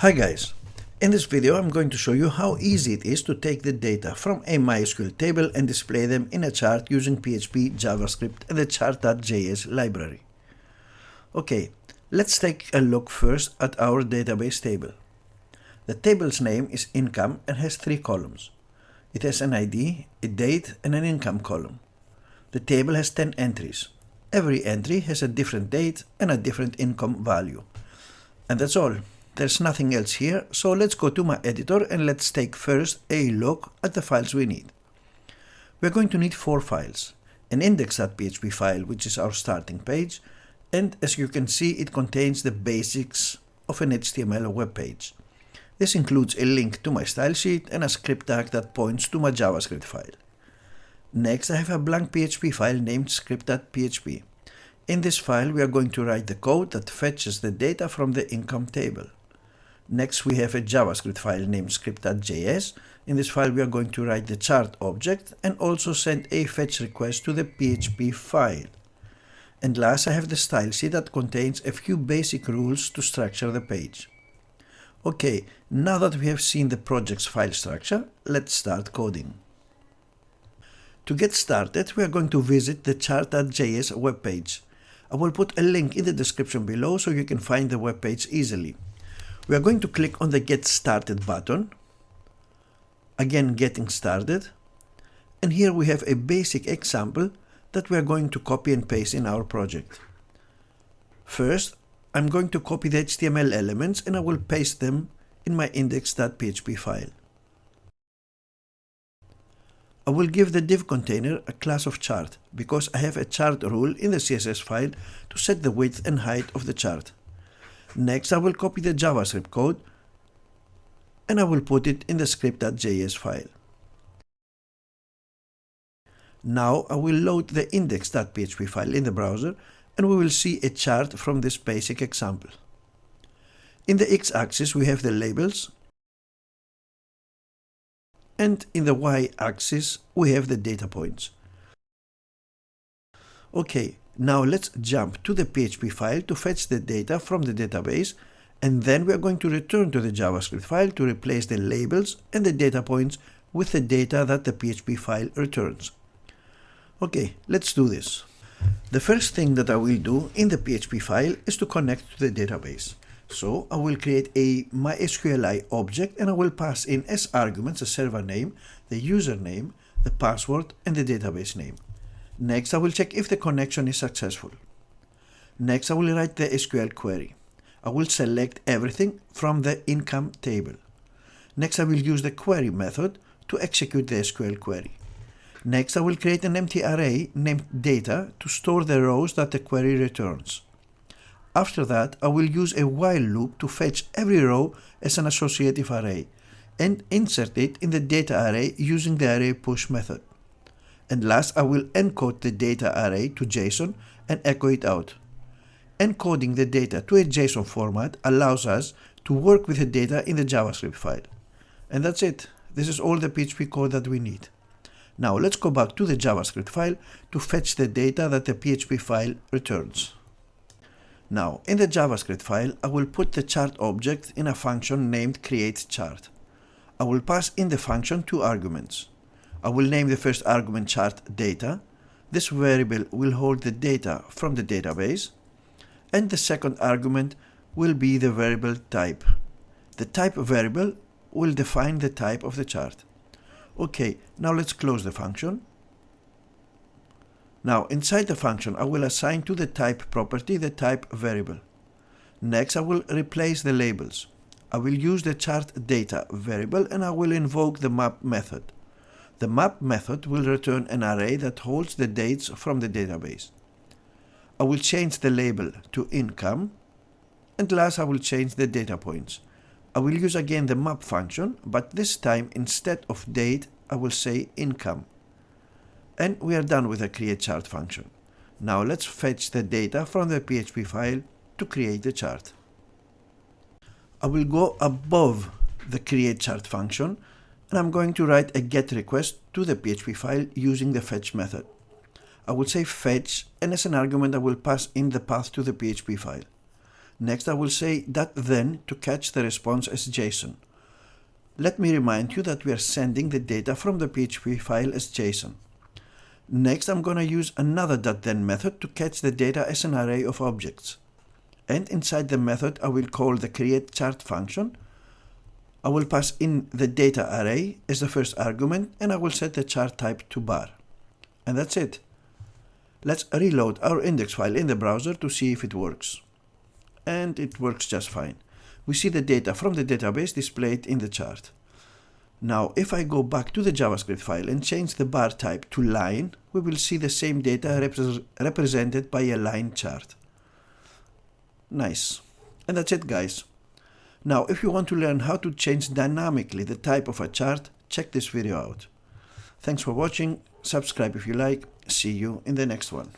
Hi guys, in this video I'm going to show you how easy it is to take the data from a MySQL table and display them in a chart using PHP, JavaScript and the Chart.js library. Okay, let's take a look first at our database table. The table's name is income and has 3 columns. It has an ID, a date and an income column. The table has 10 entries. Every entry has a different date and a different income value. And that's all. There's nothing else here, so let's go to my editor and let's take first a look at the files we need. We're going to need 4 files. An index.php file, which is our starting page, and as you can see it contains the basics of an HTML web page. This includes a link to my style sheet and a script tag that points to my JavaScript file. Next I have a blank PHP file named script.php. In this file we are going to write the code that fetches the data from the income table. Next we have a JavaScript file named script.js. In this file we are going to write the chart object and also send a fetch request to the PHP file. And last I have the style sheet that contains a few basic rules to structure the page. Okay, now that we have seen the project's file structure, let's start coding. To get started we are going to visit the Chart.js webpage. I will put a link in the description below so you can find the webpage easily. We are going to click on the Get Started button. Again, Getting Started. And here we have a basic example that we are going to copy and paste in our project. First, I'm going to copy the HTML elements and I will paste them in my index.php file. I will give the div container a class of chart because I have a chart rule in the CSS file to set the width and height of the chart. Next, I will copy the JavaScript code and I will put it in the script.js file. Now I will load the index.php file in the browser and we will see a chart from this basic example. In the x-axis we have the labels and in the y-axis we have the data points. Okay. Now let's jump to the PHP file to fetch the data from the database, and then we are going to return to the JavaScript file to replace the labels and the data points with the data that the PHP file returns. Okay, let's do this. The first thing that I will do in the PHP file is to connect to the database. So I will create a MySQL object and I will pass in as arguments a server name, the username, the password and the database name. Next, I will check if the connection is successful. Next, I will write the SQL query. I will select everything from the income table. Next, I will use the query method to execute the SQL query. Next, I will create an empty array named data to store the rows that the query returns. After that, I will use a while loop to fetch every row as an associative array and insert it in the data array using the array push method. And last, I will encode the data array to JSON and echo it out. Encoding the data to a JSON format allows us to work with the data in the JavaScript file. And that's it. This is all the PHP code that we need. Now let's go back to the JavaScript file to fetch the data that the PHP file returns. Now, in the JavaScript file, I will put the chart object in a function named createChart. I will pass in the function 2 arguments. I will name the first argument chart data. This variable will hold the data from the database. And the second argument will be the variable type. The type variable will define the type of the chart. Okay, now let's close the function. Now inside the function I will assign to the type property the type variable. Next I will replace the labels. I will use the chart data variable and I will invoke the map method. The map method will return an array that holds the dates from the database. I will change the label to income and last I will change the data points. I will use again the map function, but this time instead of date I will say income. And we are done with the createChart function. Now let's fetch the data from the PHP file to create the chart. I will go above the createChart function and I'm going to write a GET request to the PHP file using the fetch method. I will say fetch and as an argument I will pass in the path to the PHP file. Next I will say .then to catch the response as JSON. Let me remind you that we are sending the data from the PHP file as JSON. Next I'm going to use another .then method to catch the data as an array of objects. And inside the method I will call the createChart function. I will pass in the data array as the first argument and I will set the chart type to bar. And that's it. Let's reload our index file in the browser to see if it works. And it works just fine. We see the data from the database displayed in the chart. Now if I go back to the JavaScript file and change the bar type to line, we will see the same data represented by a line chart. Nice. And that's it, guys. Now if you want to learn how to change dynamically the type of a chart, check this video out. Thanks for watching, subscribe if you like, see you in the next one.